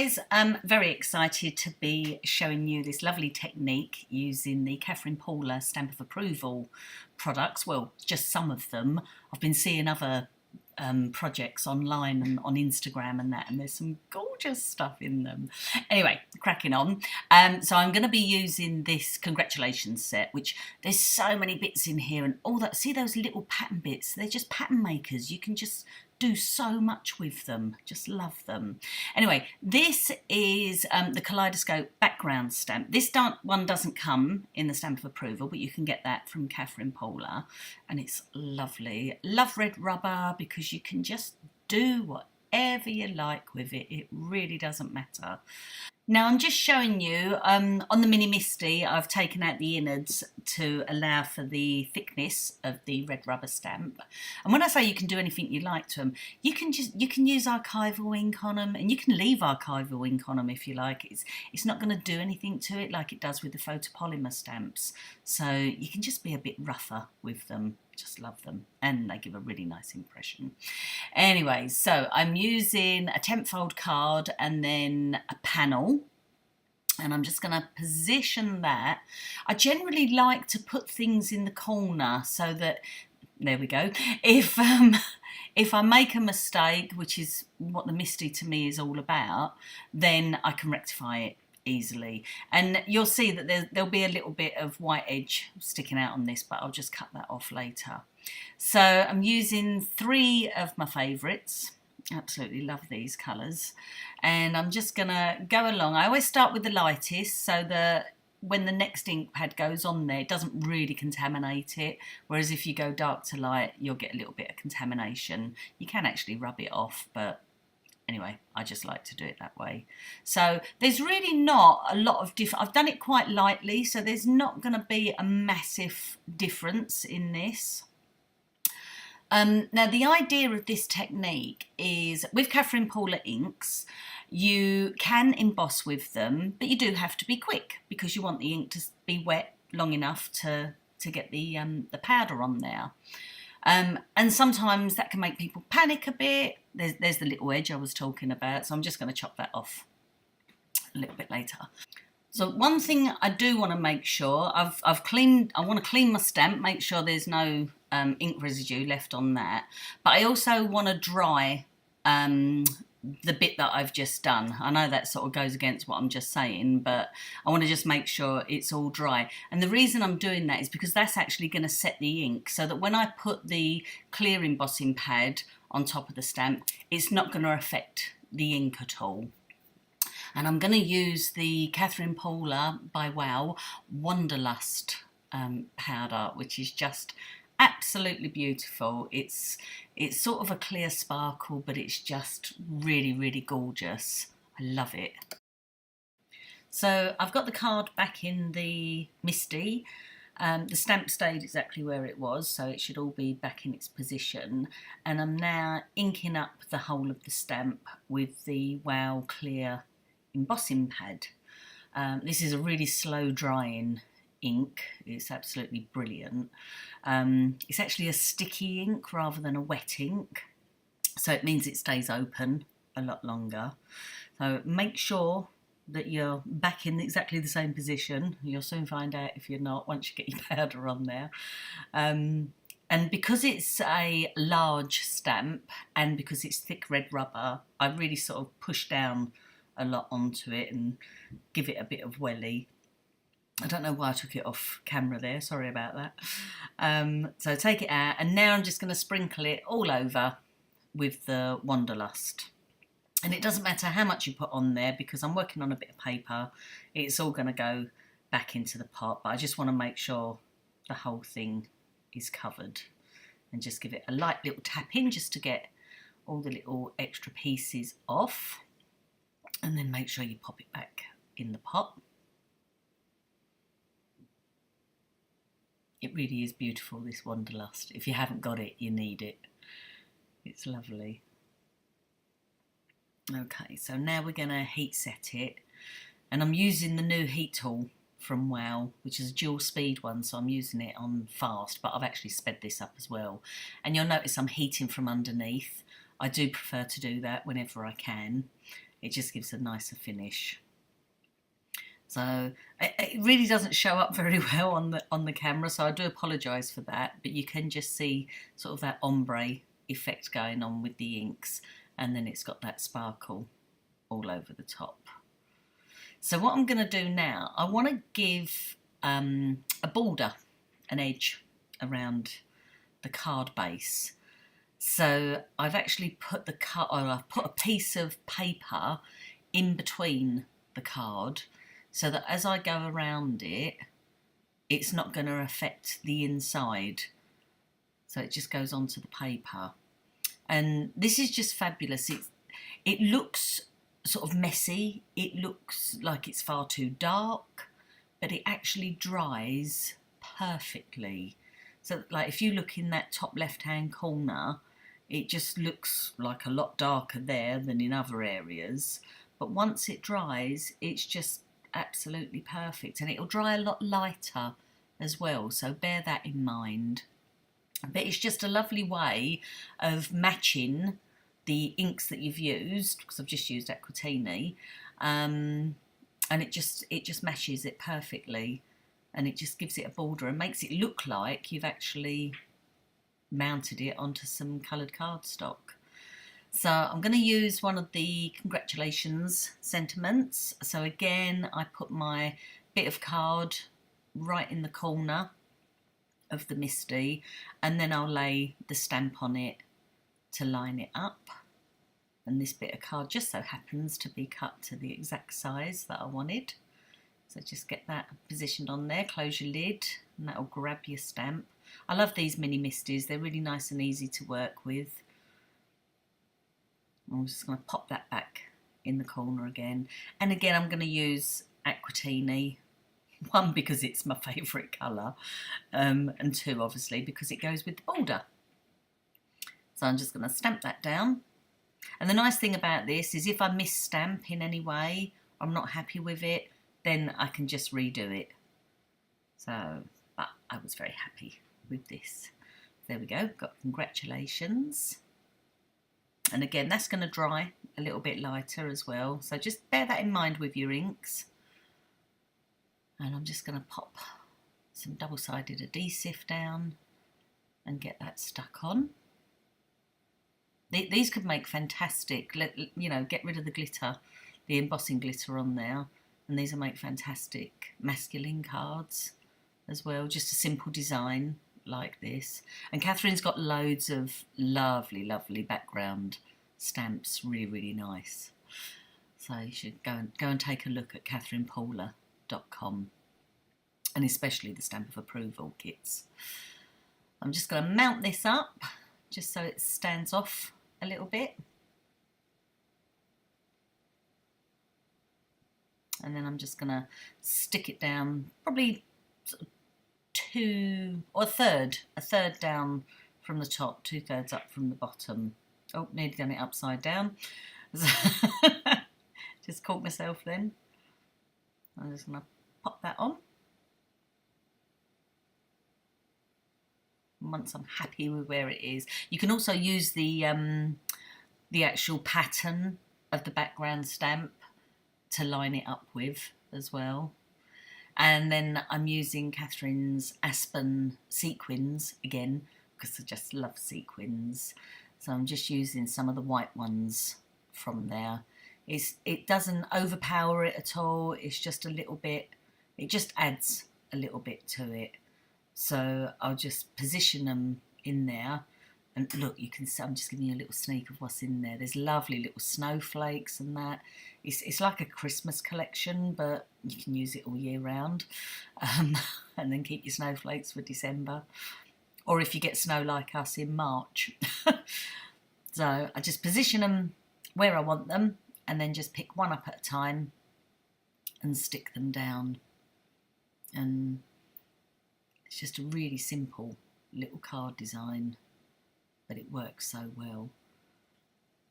guys, I'm very excited to be showing you this lovely technique using the Catherine Paula Stamp of Approval products. Well, just some of them. I've been seeing other projects online and on Instagram and that, and there's some gorgeous stuff in them. Anyway, cracking on. So I'm going to be using this congratulations set, which there's so many bits in here and all that. See those little pattern bits? They're just pattern makers. You can just do so much with them. Just love them. Anyway, this is the Kaleidoscope background stamp. This one doesn't come in the Stamp of Approval, but you can get that from Catherine Paula, and it's lovely. Love red rubber because you can just do whatever you like with it. It really doesn't matter. Now I'm just showing you, on the Mini Misty, I've taken out the innards to allow for the thickness of the red rubber stamp. And when I say you can do anything you like to them, you can use archival ink on them, and you can leave archival ink on them if you like. It's not going to do anything to it like it does with the photopolymer stamps. So you can just be a bit rougher with them. Just love them, and they give a really nice impression. Anyway, so I'm using a 10th fold card and then a panel, and I'm just going to position that. I generally like to put things in the corner so that, there we go, if I make a mistake, which is what the Misty to me is all about, then I can rectify it easily. And you'll see that there'll be a little bit of white edge sticking out on this, but I'll just cut that off later. So I'm using 3 of my favourites. Absolutely love these colours, and I'm just gonna go along. I always start with the lightest so that when the next ink pad goes on there, it doesn't really contaminate it, whereas if you go dark to light, you'll get a little bit of contamination. You can actually rub it off, but anyway, I just like to do it that way. So there's really not a lot of different. I've done it quite lightly, so there's not going to be a massive difference in this. Now the idea of this technique is, with Catherine Paula inks, you can emboss with them, but you do have to be quick because you want the ink to be wet long enough to get the powder on there. And sometimes that can make people panic a bit. There's the little edge I was talking about, so I'm just going to chop that off a little bit later. So one thing I do want to make sure, I want to clean my stamp, make sure there's no ink residue left on that, but I also want to dry the bit that I've just done. I know that sort of goes against what I'm just saying, but I want to just make sure it's all dry. And the reason I'm doing that is because that's actually going to set the ink, so that when I put the clear embossing pad on top of the stamp, it's not going to affect the ink at all. And I'm going to use the Catherine Paula by Wow Wanderlust powder, which is just absolutely beautiful. It's sort of a clear sparkle, but it's just really, really gorgeous. I love it. So I've got the card back in the Misty. The stamp stayed exactly where it was, so it should all be back in its position. And I'm now inking up the whole of the stamp with the Wow Clear embossing pad. This is a really slow drying ink. It's absolutely brilliant. It's actually a sticky ink rather than a wet ink, so it means it stays open a lot longer. So make sure that you're back in exactly the same position. You'll soon find out if you're not once you get your powder on there. And because it's a large stamp and because it's thick red rubber, I really sort of push down a lot onto it and give it a bit of welly. I don't know why I took it off camera there, sorry about that. So take it out, and now I'm just going to sprinkle it all over with the Wanderlust. And it doesn't matter how much you put on there because I'm working on a bit of paper. It's all going to go back into the pot, but I just want to make sure the whole thing is covered, and just give it a light little tap in just to get all the little extra pieces off. And then make sure you pop it back in the pot. It really is beautiful, this Wanderlust. If you haven't got it, you need it. It's lovely. Okay, so now we're going to heat set it. And I'm using the new heat tool from Wow, which is a dual speed one, so I'm using it on fast, but I've actually sped this up as well. And you'll notice I'm heating from underneath. I do prefer to do that whenever I can. it just gives a nicer finish. So it really doesn't show up very well on the camera, so I do apologise for that, but you can just see sort of that ombre effect going on with the inks, and then it's got that sparkle all over the top. So what I'm going to do now, I want to give a border, an edge around the card base. So I've actually put I've put a piece of paper in between the card, so that as I go around it, it's not going to affect the inside. So it just goes onto the paper. And this is just fabulous. It looks sort of messy. It looks like it's far too dark, but it actually dries perfectly. So like if you look in that top left-hand corner, it just looks like a lot darker there than in other areas. But once it dries, it's just absolutely perfect, and it'll dry a lot lighter as well, so bear that in mind. But it's just a lovely way of matching the inks that you've used, because I've just used Aquatini, and it just matches it perfectly, and it just gives it a border and makes it look like you've actually mounted it onto some coloured cardstock. So I'm going to use one of the congratulations sentiments. So again, I put my bit of card right in the corner of the Misty, and then I'll lay the stamp on it to line it up. And this bit of card just so happens to be cut to the exact size that I wanted. So just get that positioned on there, close your lid, and that'll grab your stamp. I love these mini Misties, they're really nice and easy to work with. I'm just going to pop that back in the corner again. And again, I'm going to use Aquatini. One, because it's my favourite colour. And two, obviously, because it goes with the border. So I'm just going to stamp that down. And the nice thing about this is if I mis-stamp in any way, I'm not happy with it, then I can just redo it. So, but I was very happy with this. There we go, got congratulations. And again, that's going to dry a little bit lighter as well. So just bear that in mind with your inks. And I'm just going to pop some double-sided adhesive down and get that stuck on. These could make fantastic, you know, get rid of the glitter, the embossing glitter on there. And these will make fantastic masculine cards as well. Just a simple design like this. And Catherine's got loads of lovely, lovely background stamps, really nice. So you should go and take a look at catherinepaula.com, and especially the stamp of approval kits. I'm just going to mount this up just so it stands off a little bit. And then I'm just going to stick it down, probably a third down from the top, 2/3 up from the bottom. Oh, nearly done it upside down. Just caught myself then. I'm just going to pop that on. And once I'm happy with where it is, you can also use the actual pattern of the background stamp to line it up with as well. And then I'm using Catherine's Aspen sequins again, because I just love sequins. So I'm just using some of the white ones from there. It doesn't overpower it at all. It's just a little bit, it just adds a little bit to it. So I'll just position them in there. And look, you can see, I'm just giving you a little sneak of what's in there. There's lovely little snowflakes and that. It's like a Christmas collection, but you can use it all year round. And then keep your snowflakes for December. Or if you get snow like us in March. So I just position them where I want them, and then just pick one up at a time and stick them down. And it's just a really simple little card design, but it works so well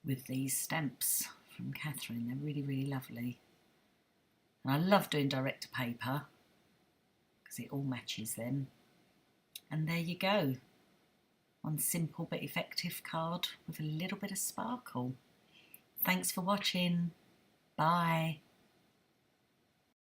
with these stamps from Catherine. They're really lovely. And I love doing direct to paper because it all matches them. And there you go. One simple but effective card with a little bit of sparkle. Thanks for watching. Bye.